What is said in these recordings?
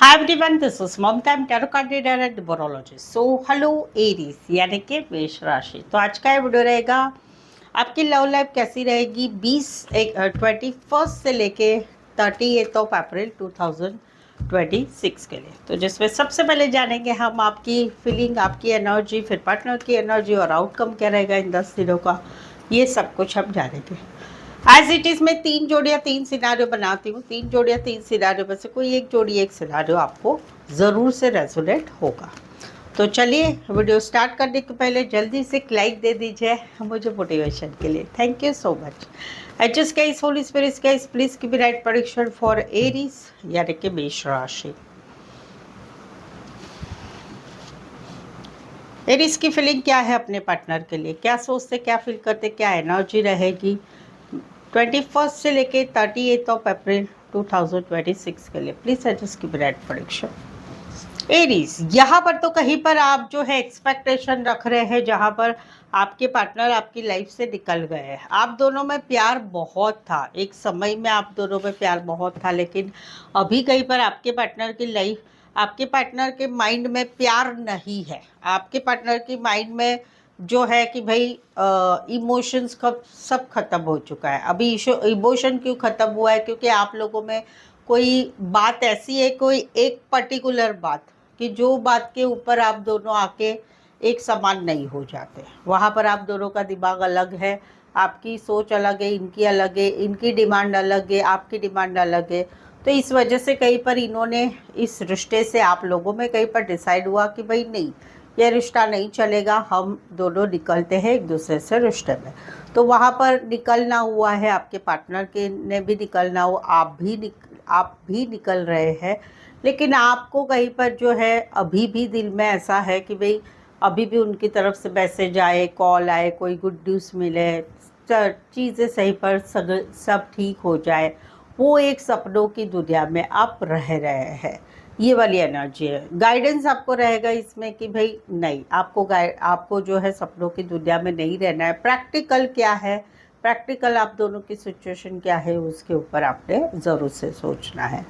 Hi everyone, this is Mamta. I'm tarot card reader and numerologist. So hello Aries यानी कि मेष राशि। तो आज का ये वीडियो रहेगा आपकी लव लाइफ कैसी रहेगी 21 से लेके 30 अप्रैल 2026 के लिए। तो जिसमें सबसे पहले जानेंगे हम आपकी फीलिंग, आपकी एनर्जी, फिर पार्टनर की एनर्जी और आउटकम क्या रहेगा इन 10 दिनों का, ये सब कुछ हम जानेंगे। एज इट इज़ मैं 3 जोड़ियाँ 3 सिनारियो बनाती हूँ। 3 जोड़ियाँ 3 सिनारियो में से कोई एक जोड़ी एक सिनारियो आपको ज़रूर से रेजोनेट होगा। तो चलिए वीडियो स्टार्ट करने के पहले जल्दी से एक लाइक दे दीजिए मुझे मोटिवेशन के लिए। Thank you so much. Adjust guys, holy spirits guys, please give me right prediction for Aries यानी कि मेष राशि। एरीज की फीलिंग क्या है अपने पार्टनर के लिए, क्या सोचते, क्या फील करते, क्या एनर्जी रहेगी 21 से लेके 30 अप्रैल 2026 के लिए। Please adjust give me right prediction. Aries, यहाँ पर तो कहीं पर आप जो है एक्सपेक्टेशन रख रहे हैं, जहाँ पर आपके पार्टनर आपकी लाइफ से निकल गए हैं। आप दोनों में प्यार बहुत था, एक समय में आप दोनों में प्यार बहुत था, लेकिन अभी कहीं पर आपके पार्टनर की लाइफ, आपके पार्टनर के माइंड में प्यार नहीं है। आपके पार्टनर की माइंड में जो है कि भाई इमोशंस कब सब खत्म हो चुका है। अभी इमोशन क्यों खत्म हुआ है? क्योंकि आप लोगों में कोई बात ऐसी है, कोई एक पर्टिकुलर बात, कि जो बात के ऊपर आप दोनों आके एक समान नहीं हो जाते। वहाँ पर आप दोनों का दिमाग अलग है, आपकी सोच अलग है, इनकी अलग है, इनकी डिमांड अलग है, आपकी डिमांड अलग है। तो इस वजह से कहीं पर इन्होंने इस रिश्ते से आप लोगों में कहीं पर डिसाइड हुआ कि भाई नहीं, यह रिश्ता नहीं चलेगा, हम दोनों निकलते हैं एक दूसरे से रिश्ते में। तो वहाँ पर निकलना हुआ है, आपके पार्टनर के ने भी निकलना हुआ, आप भी निकल रहे हैं। लेकिन आपको कहीं पर जो है अभी भी दिल में ऐसा है कि भाई अभी भी उनकी तरफ से मैसेज आए, कॉल आए, कोई गुड न्यूज़ मिले, चीज़ें सही पर सब ठीक हो जाए, वो एक सपनों की दुनिया में आप रह रहे हैं। ये वाली एनर्जी है। गाइडेंस आपको रहेगा इसमें कि भाई नहीं, आपको जो है सपनों की दुनिया में नहीं रहना है। प्रैक्टिकल क्या है, प्रैक्टिकल आप दोनों की सिचुएशन क्या है, उसके ऊपर आपने ज़रूर से सोचना है।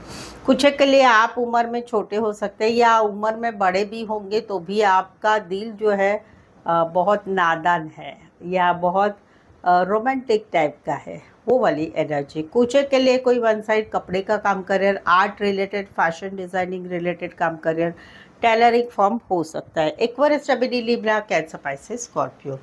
कुछ के लिए आप उम्र में छोटे हो सकते हैं या उम्र में बड़े भी होंगे, तो भी आपका दिल जो है बहुत नादान है या बहुत रोमांटिक टाइप का है, वो वाली एनर्जी। कुछ के लिए कोई वन साइड कपड़े का काम career, art related, fashion designing related काम करियर, टेलरिंग फॉर्म हो सकता है। Aquarius, Gemini, Libra, cancer, Pisces, Scorpio.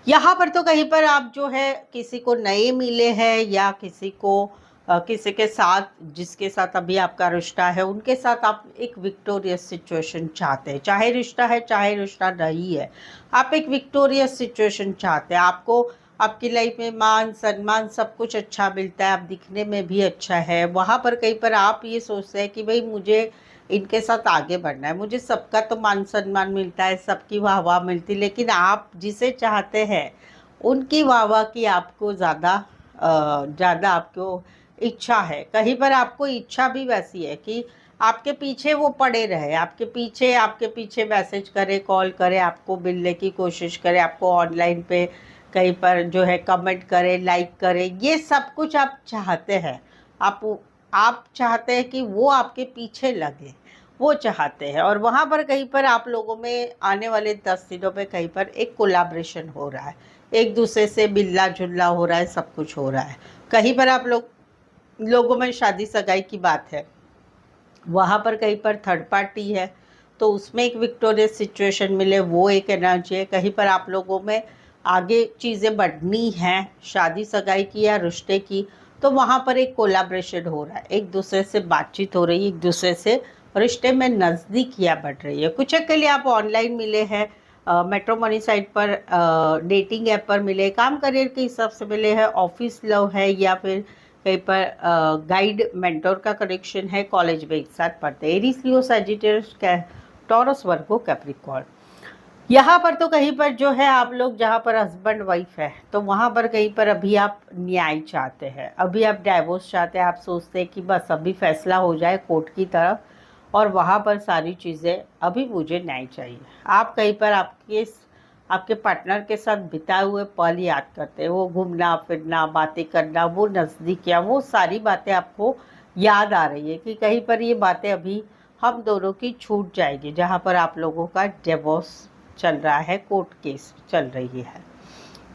यहाँ पर तो कहीं पर आप जो है किसी को नए मिले हैं या किसी को किसी के साथ, जिसके साथ अभी आपका रिश्ता है, उनके साथ आप एक विक्टोरियस सिचुएशन चाहते हैं। चाहे रिश्ता है चाहे रिश्ता नहीं है, आप एक विक्टोरियस सिचुएशन चाहते हैं। आपको आपकी लाइफ में मान सम्मान सब कुछ अच्छा मिलता है, आप दिखने में भी अच्छा है। वहाँ पर कहीं पर आप ये सोचते हैं कि भाई मुझे इनके साथ आगे बढ़ना है, मुझे सबका तो मान सम्मान मिलता है, सबकी वाह वाह मिलती, लेकिन आप जिसे चाहते हैं उनकी वाह वाह की आपको ज़्यादा आपको इच्छा है। कहीं पर आपको इच्छा भी वैसी है कि आपके पीछे वो पड़े रहे, आपके पीछे मैसेज करे, कॉल करे, आपको मिलने की कोशिश करे, आपको ऑनलाइन पे कहीं पर जो है कमेंट करे, लाइक करे, ये सब कुछ आप चाहते हैं। आप चाहते हैं कि वो आपके पीछे लगे, वो चाहते हैं। और वहाँ पर कहीं पर आप लोगों में आने वाले 10 दिनों में कहीं पर एक कोलैबोरेशन हो रहा है, एक दूसरे से मिलना जुलना हो रहा है, सब कुछ हो रहा है। कहीं पर आप लोगों में शादी सगाई की बात है, वहाँ पर कहीं पर थर्ड पार्टी है, तो उसमें एक विक्टोरियस सिचुएशन मिले, वो एक एनर्जी है। कहीं पर आप लोगों में आगे चीज़ें बढ़नी हैं, शादी सगाई की या रिश्ते की, तो वहाँ पर एक कोलैबोरेशन हो रहा है, एक दूसरे से बातचीत हो रही है, एक दूसरे से रिश्ते में नज़दीकियाँ बढ़ रही है। कुछ के लिए आप ऑनलाइन मिले हैं, मैट्रिमोनी साइट पर, डेटिंग ऐप पर मिले, काम करियर के हिसाब से मिले हैं, ऑफिस लव है, या फिर कहीं पर गाइड मेंटोर का कनेक्शन है, कॉलेज में एक साथ पढ़ते हैं। एरीज, लियो, सजिटेरियस, टॉरस, वर्गो, कैप्रिकॉर्न। यहाँ पर तो कहीं पर जो है आप लोग, जहाँ पर हस्बैंड वाइफ है, तो वहाँ पर कहीं पर अभी आप न्याय चाहते हैं, अभी आप डाइवोर्स चाहते हैं। आप सोचते हैं कि बस अभी फैसला हो जाए कोर्ट की तरफ, और वहाँ पर सारी चीज़ें, अभी मुझे न्याय चाहिए। आप कहीं पर आपके पार्टनर के साथ बिताए हुए पल याद करते हैं, वो घूमना फिरना, बातें करना, वो नज़दीकियाँ, वो सारी बातें आपको याद आ रही है कि कहीं पर ये बातें अभी हम दोनों की छूट जाएगी, जहाँ पर आप लोगों का डिवोर्स चल रहा है, कोर्ट केस चल रही है।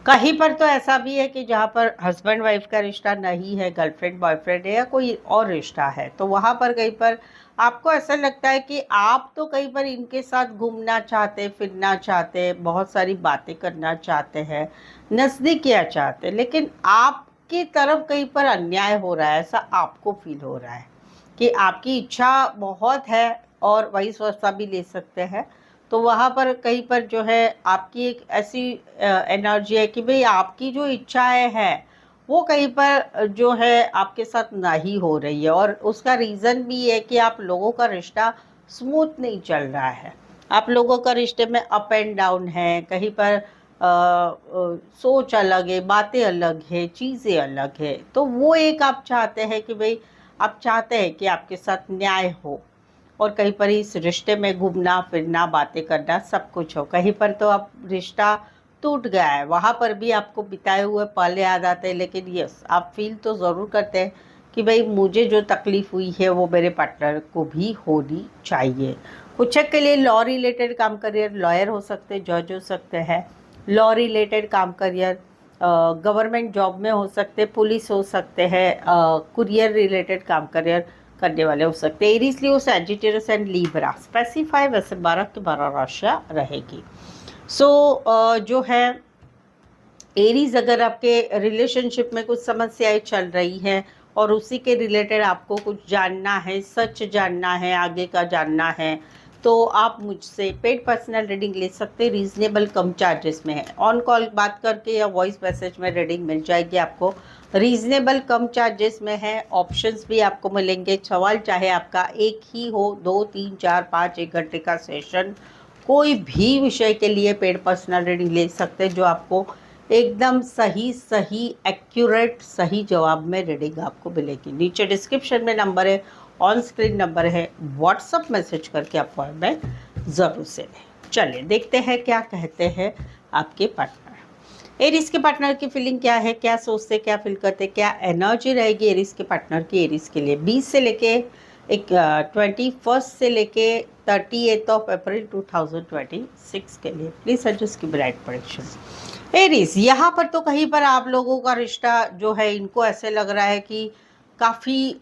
कहीं पर तो ऐसा भी है कि जहाँ पर हस्बैंड वाइफ का रिश्ता नहीं है, गर्लफ्रेंड बॉयफ्रेंड है या कोई और रिश्ता है, तो वहाँ पर कहीं पर आपको ऐसा लगता है कि आप तो कहीं पर इनके साथ घूमना चाहते, फिरना चाहते, बहुत सारी बातें करना चाहते हैं, नज़दीकियाँ चाहते हैं, लेकिन आपकी तरफ कहीं पर अन्याय हो रहा है, ऐसा आपको फील हो रहा है कि आपकी इच्छा बहुत है और वाइस वर्सा भी ले सकते हैं। तो वहाँ पर कहीं पर जो है आपकी एक ऐसी एनर्जी है कि भाई आपकी जो इच्छाएं हैं वो कहीं पर जो है आपके साथ नहीं हो रही है, और उसका रीज़न भी है कि आप लोगों का रिश्ता स्मूथ नहीं चल रहा है। आप लोगों का रिश्ते में अप एंड डाउन है, कहीं पर सोच अलग है, बातें अलग है, चीज़ें अलग है। तो वो एक आप चाहते हैं कि भाई आप चाहते हैं कि आपके साथ न्याय हो, और कहीं पर इस रिश्ते में घूमना फिरना बातें करना सब कुछ हो। कहीं पर तो अब रिश्ता टूट गया है, वहाँ पर भी आपको बिताए हुए पल याद आते हैं, लेकिन यस आप फील तो ज़रूर करते हैं कि भाई मुझे जो तकलीफ़ हुई है वो मेरे पार्टनर को भी होनी चाहिए। कुछ के लिए लॉ रिलेटेड काम करियर, लॉयर हो सकते हैं, जज हो सकते हैं, लॉ रिलेटेड काम करियर, गवर्नमेंट जॉब में हो सकते, पुलिस हो सकते हैं, कुरियर रिलेटेड काम करियर करने वाले हो सकते हैं। Aries, Leo, Sagittarius and Libra specify वैसे 12 की 12 राशियाँ रहेगी। जो है एरीज, अगर आपके रिलेशनशिप में कुछ समस्याएं चल रही हैं और उसी के रिलेटेड आपको कुछ जानना है, सच जानना है, आगे का जानना है, तो आप मुझसे पेड पर्सनल रीडिंग ले सकते हैं। रीजनेबल कम चार्जेस में है, ऑन कॉल बात करके या वॉइस मैसेज में रीडिंग मिल जाएगी आपको। रीजनेबल कम चार्जेस में है, ऑप्शंस भी आपको मिलेंगे। सवाल चाहे आपका एक ही हो, 2 3 4 5 1 घंटे का सेशन, कोई भी विषय के लिए पेड पर्सनल रीडिंग ले सकते हैं, जो आपको एकदम सही सही एक्यूरेट सही जवाब में रीडिंग आपको मिलेगी। नीचे डिस्क्रिप्शन में नंबर है, ऑन स्क्रीन नंबर है, व्हाट्सअप मैसेज करके अपॉइंटमेंट ज़रूर से लें। चलिए देखते हैं क्या कहते हैं आपके पार्टनर। एरीज के पार्टनर की फीलिंग क्या है, क्या सोचते, क्या फील करते, क्या एनर्जी रहेगी एरीज के पार्टनर की एरीज के लिए 20 से लेके 21 से लेके 38 ऑफ अप्रैल 2026 के लिए। प्लीज एडजस्ट की ब्राइट प्रेडिक्शन। एरीज, यहाँ पर तो कहीं पर आप लोगों का रिश्ता जो है, इनको ऐसे लग रहा है कि काफ़ी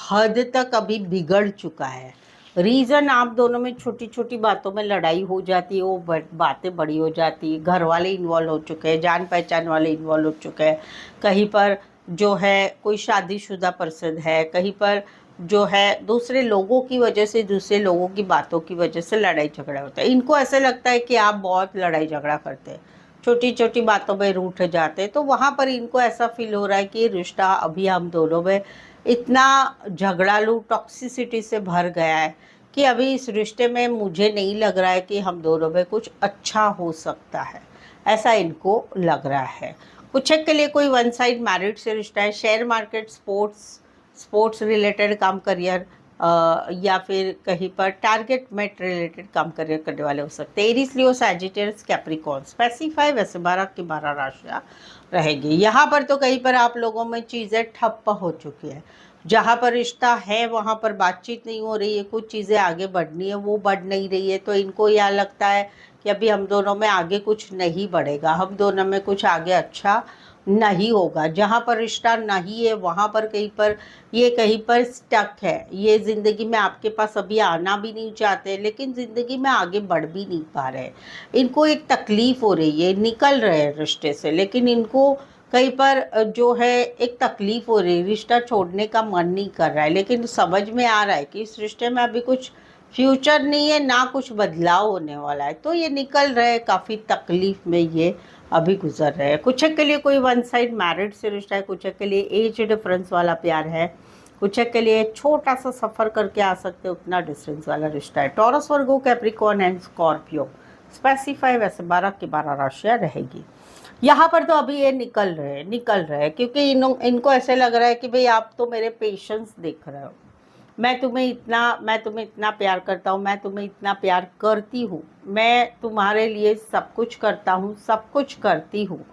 हद तक अभी बिगड़ चुका है। रीज़न, आप दोनों में छोटी छोटी बातों में लड़ाई हो जाती है, वो बातें बड़ी हो जाती है, घर वाले इन्वॉल्व हो चुके हैं, जान पहचान वाले इन्वॉल्व हो चुके हैं, कहीं पर जो है कोई शादीशुदा पर्सन है, कहीं पर जो है दूसरे लोगों की वजह से, दूसरे लोगों की बातों की वजह से लड़ाई झगड़ा होता है। इनको ऐसा लगता है कि आप बहुत लड़ाई झगड़ा करते हैं, छोटी छोटी बातों में रूठ जाते हैं। तो वहाँ पर इनको ऐसा फील हो रहा है कि रिश्ता अभी हम दोनों में इतना झगड़ालू टॉक्सिसिटी से भर गया है कि अभी इस रिश्ते में मुझे नहीं लग रहा है कि हम दोनों में कुछ अच्छा हो सकता है, ऐसा इनको लग रहा है। कुछ के लिए कोई वन साइड मैरिड से रिश्ता है, शेयर मार्केट, स्पोर्ट्स रिलेटेड काम करियर, या फिर कहीं पर टारगेट मेट रिलेटेड काम करियर करने वाले हो सकते हैं। एरीज, लियो, सैजिटेरियस, कैप्रिकॉर्न स्पेसिफाई वैसे 12 की 12 राशियाँ रहेगी। यहाँ पर तो कहीं पर आप लोगों में चीज़ें ठप्प हो चुकी है, जहाँ पर रिश्ता है वहाँ पर बातचीत नहीं हो रही है, कुछ चीज़ें आगे बढ़नी है वो बढ़ नहीं रही है। तो इनको यह लगता है कि अभी हम दोनों में आगे कुछ नहीं बढ़ेगा, हम दोनों में कुछ आगे अच्छा नहीं होगा। जहाँ पर रिश्ता नहीं है वहाँ पर कहीं पर स्टक है। ये ज़िंदगी में आपके पास अभी आना भी नहीं चाहते, लेकिन ज़िंदगी में आगे बढ़ भी नहीं पा रहे। इनको एक तकलीफ़ हो रही है, निकल रहे हैं रिश्ते से, लेकिन इनको कहीं पर जो है एक तकलीफ़ हो रही है, रिश्ता छोड़ने का मन नहीं कर रहा है, लेकिन समझ में आ रहा है कि इस रिश्ते में अभी कुछ फ्यूचर नहीं है, ना कुछ बदलाव होने वाला है। तो ये निकल रहे, काफ़ी तकलीफ़ में ये अभी गुजर रहे हैं। कुछ के लिए कोई वन साइड मैरिड से रिश्ता है, कुछ के लिए एज डिफरेंस वाला प्यार है, कुछ के लिए छोटा सा सफ़र करके आ सकते उतना डिस्टेंस वाला रिश्ता है। Taurus, Virgo, Capricorn and Scorpio specify वैसे 12 की 12 राशियाँ रहेगी। यहाँ पर तो अभी ये निकल रहे हैं क्योंकि इनको ऐसे लग रहा है कि भाई आप तो मेरे पेशेंस देख रहे हो, मैं तुम्हें इतना प्यार करता हूँ, मैं तुम्हें इतना प्यार करती हूँ, मैं तुम्हारे लिए सब कुछ करता हूँ, सब कुछ करती हूँ,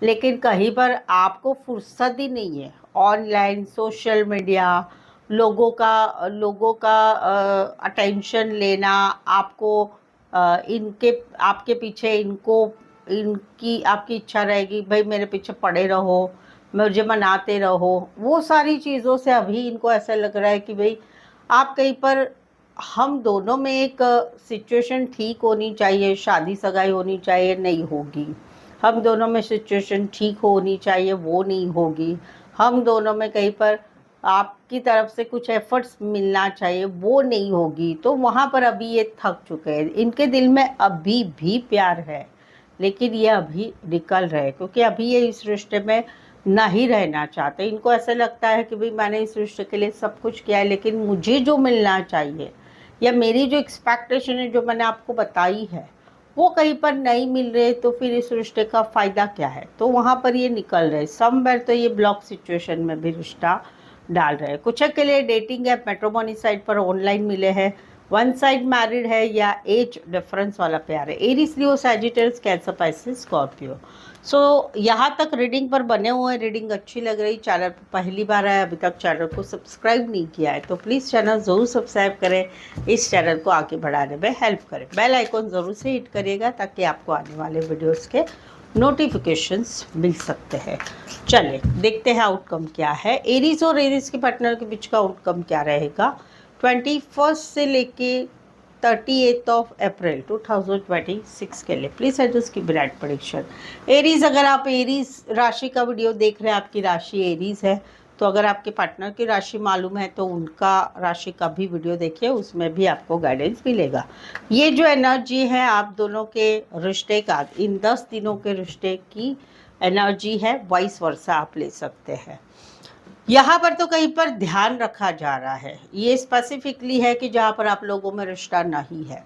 लेकिन कहीं पर आपको फुर्सत ही नहीं है। ऑनलाइन, सोशल मीडिया, लोगों का अटेंशन लेना, आपको इनके आपके पीछे इनकी आपकी इच्छा रहेगी भाई मेरे पीछे पड़े रहो, मुझे मनाते रहो। वो सारी चीज़ों से अभी इनको ऐसा लग रहा है कि भाई आप कहीं पर, हम दोनों में एक सिचुएशन ठीक होनी चाहिए, शादी सगाई होनी चाहिए, नहीं होगी। हम दोनों में सिचुएशन ठीक होनी चाहिए, वो नहीं होगी। हम दोनों में कहीं पर आपकी तरफ से कुछ एफर्ट्स मिलना चाहिए, वो नहीं होगी। तो वहाँ पर अभी ये थक चुके हैं। इनके दिल में अभी भी प्यार है, लेकिन ये अभी निकल रहे, क्योंकि अभी ये इस रिश्ते में नहीं रहना चाहते। इनको ऐसा लगता है कि भाई मैंने इस रिश्ते के लिए सब कुछ किया है, लेकिन मुझे जो मिलना चाहिए या मेरी जो एक्सपेक्टेशन है, जो मैंने आपको बताई है, वो कहीं पर नहीं मिल रहे, तो फिर इस रिश्ते का फ़ायदा क्या है। तो वहाँ पर ये निकल रहे। समवेयर तो ये ब्लॉक सिचुएशन में भी रिश्ता डाल रहे हैं। कुछ के लिए डेटिंग ऐप मैट्रिमोनी साइट पर ऑनलाइन मिले हैं, वन साइड मैरिड है या एज डिफरेंस वाला प्यार है। एरीज, लियो, सैजिटेरियस, कैंसर, पाइसेस, स्कॉर्पियो। सो यहाँ तक रीडिंग पर बने हुए हैं। रीडिंग अच्छी लग रही, चैनल पर पहली बार आया, अभी तक चैनल को सब्सक्राइब नहीं किया है तो प्लीज़ चैनल ज़रूर सब्सक्राइब करें, इस चैनल को आगे बढ़ाने में हेल्प करें। बेल आइकॉन ज़रूर से हिट करिएगा ताकि आपको आने वाले वीडियोस के नोटिफिकेशंस मिल सकते हैं। चलिए देखते हैं आउटकम क्या है। एरीज और एरीज के पार्टनर के बीच का आउटकम क्या रहेगा 21 से लेके 38 अप्रैल 2026 के लिए। प्लीज़ एडजस्ट की ब्राइट प्रेडिक्शन। एरीज, अगर आप एरीज राशि का वीडियो देख रहे हैं, आपकी राशि एरीज है, तो अगर आपके पार्टनर की राशि मालूम है तो उनका राशि का भी वीडियो देखिए, उसमें भी आपको गाइडेंस मिलेगा। ये जो एनर्जी है आप दोनों के रिश्ते का, इन 10 दिनों के रिश्ते की एनर्जी है, वाइस वर्सा आप ले सकते हैं। यहाँ पर तो कहीं पर ध्यान रखा जा रहा है, ये स्पेसिफिकली है कि जहाँ पर आप लोगों में रिश्ता नहीं है,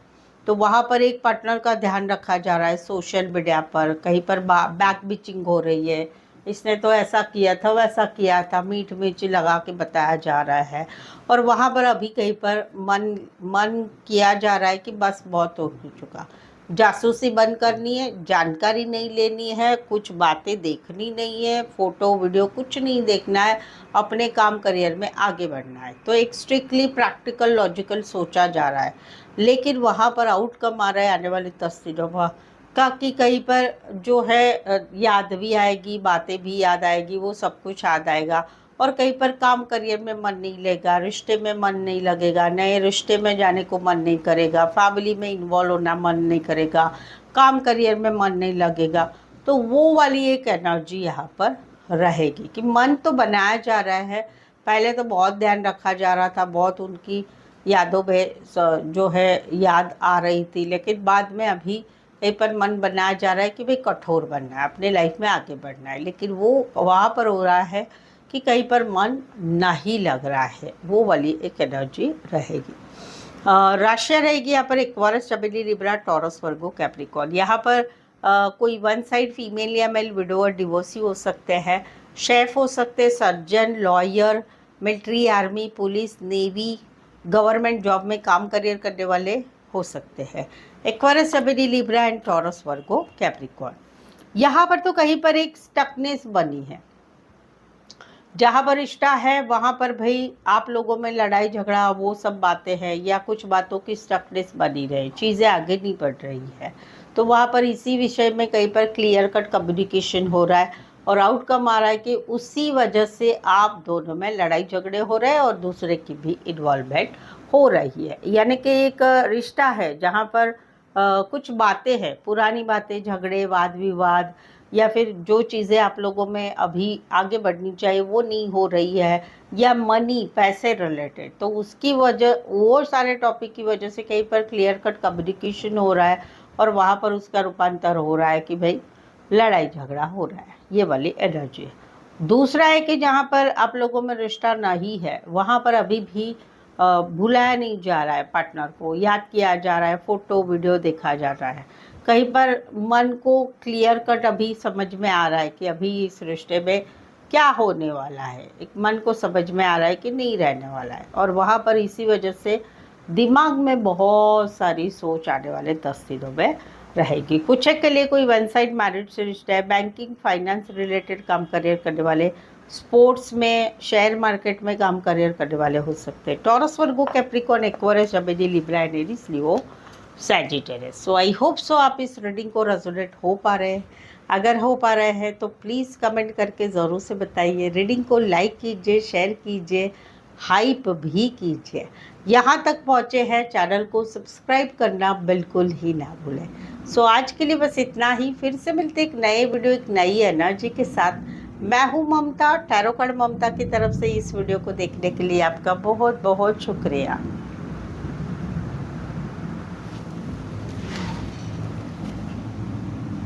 तो वहाँ पर एक पार्टनर का ध्यान रखा जा रहा है। सोशल मीडिया पर कहीं पर बैक बिचिंग हो रही है, इसने तो ऐसा किया था, वैसा किया था, मीठ मिर्ची लगा के बताया जा रहा है। और वहाँ पर अभी कहीं पर मन किया जा रहा है कि बस बहुत हो चुका, जासूसी बंद करनी है, जानकारी नहीं लेनी है, कुछ बातें देखनी नहीं है, फ़ोटो वीडियो कुछ नहीं देखना है, अपने काम करियर में आगे बढ़ना है। तो एक स्ट्रिक्टली प्रैक्टिकल लॉजिकल सोचा जा रहा है, लेकिन वहाँ पर आउटकम आ रहा है आने वाले 10 दिनों का कि कहीं पर जो है याद भी आएगी, बातें भी याद आएगी, वो सब कुछ याद आएगा। और कहीं पर काम करियर में मन नहीं लगेगा, रिश्ते में मन नहीं लगेगा, नए रिश्ते में जाने को मन नहीं करेगा, फैमिली में इन्वॉल्व होना मन नहीं करेगा, काम करियर में मन नहीं लगेगा। तो वो वाली एक एनर्जी यहाँ पर रहेगी कि मन तो बनाया जा रहा है, पहले तो बहुत ध्यान रखा जा रहा था, बहुत उनकी यादों में जो है याद आ रही थी, लेकिन बाद में अभी कहीं पर मन बनाया जा रहा है कि भाई कठोर बनना है, अपने लाइफ में आगे बढ़ना है, लेकिन वो वहाँ पर हो रहा है कि कहीं पर मन नहीं लग रहा है। वो वाली एक एनर्जी रहेगी। राशि रहेगी यहाँ पर एक्वारियस, स्टेबिलिटी, लिब्रा, टॉरस, वर्गो, कैप्रिकॉर्न। यहाँ पर कोई वन साइड फीमेल या मेल विडोअर डिवोर्सी हो सकते हैं, शेफ हो सकते हैं, surgeon, lawyer, military, army, police, navy, government job में काम करियर करने वाले हो सकते हैं। Aquarius, stability, Libra and taurus, Virgo, Capricorn. यहाँ पर तो कहीं पर एक स्टकनेस बनी है, जहाँ पर रिश्ता है वहाँ पर भाई आप लोगों में लड़ाई झगड़ा वो सब बातें हैं, या कुछ बातों की स्टकनेस बनी रहे, चीज़ें आगे नहीं बढ़ रही है, तो वहाँ पर इसी विषय में कहीं पर क्लियर कट कम्युनिकेशन हो रहा है और आउटकम आ रहा है कि उसी वजह से आप दोनों में लड़ाई झगड़े हो रहे हैं और दूसरे की भी इन्वॉल्वमेंट हो रही है। यानी कि एक रिश्ता है जहाँ पर कुछ बातें हैं, पुरानी बातें, झगड़े, वाद विवाद, या फिर जो चीज़ें आप लोगों में अभी आगे बढ़नी चाहिए वो नहीं हो रही है, या मनी, पैसे रिलेटेड, तो उसकी वजह, वो सारे टॉपिक की वजह से कहीं पर क्लियर कट कम्युनिकेशन हो रहा है और वहाँ पर उसका रूपांतर हो रहा है कि भाई लड़ाई झगड़ा हो रहा है। ये वाली एनर्जी है। दूसरा है कि जहाँ पर आप लोगों में रिश्ता नहीं है वहाँ पर अभी भी भुलाया नहीं जा रहा है, पार्टनर को याद किया जा रहा है, फ़ोटो वीडियो देखा जा रहा है। कहीं पर मन को क्लियर कट अभी समझ में आ रहा है कि अभी इस रिश्ते में क्या होने वाला है, एक मन को समझ में आ रहा है कि नहीं रहने वाला है, और वहाँ पर इसी वजह से दिमाग में बहुत सारी सोच आने वाले 10 दिनों में रहेगी। कुछ के लिए कोई वन साइड मैरिज से रिश्ता है, बैंकिंग फाइनेंस रिलेटेड काम करियर करने वाले स्पोर्ट्स में, शेयर मार्केट में काम करियर करने वाले हो सकते हैं। Taurus, Virgo, Capricorn, Aquarius, Gemini, Libra, Aries, Leo, Sagittarius. So I hope so आप इस रीडिंग को रेजोनेट हो पा रहे हैं। अगर हो पा रहे हैं तो प्लीज़ कमेंट करके ज़रूर से बताइए। रीडिंग को लाइक कीजिए, शेयर कीजिए, हाइप भी कीजिए। यहाँ तक पहुँचे हैं, चैनल को सब्सक्राइब करना बिल्कुल ही ना भूलें। सो आज के लिए बस इतना ही। फिर से मिलते एक नए वीडियो, एक नई एनर्जी के साथ। मैं हूँ ममता, टैरो कार्ड ममता की तरफ से। इस वीडियो को देखने के लिए आपका बहुत बहुत शुक्रिया।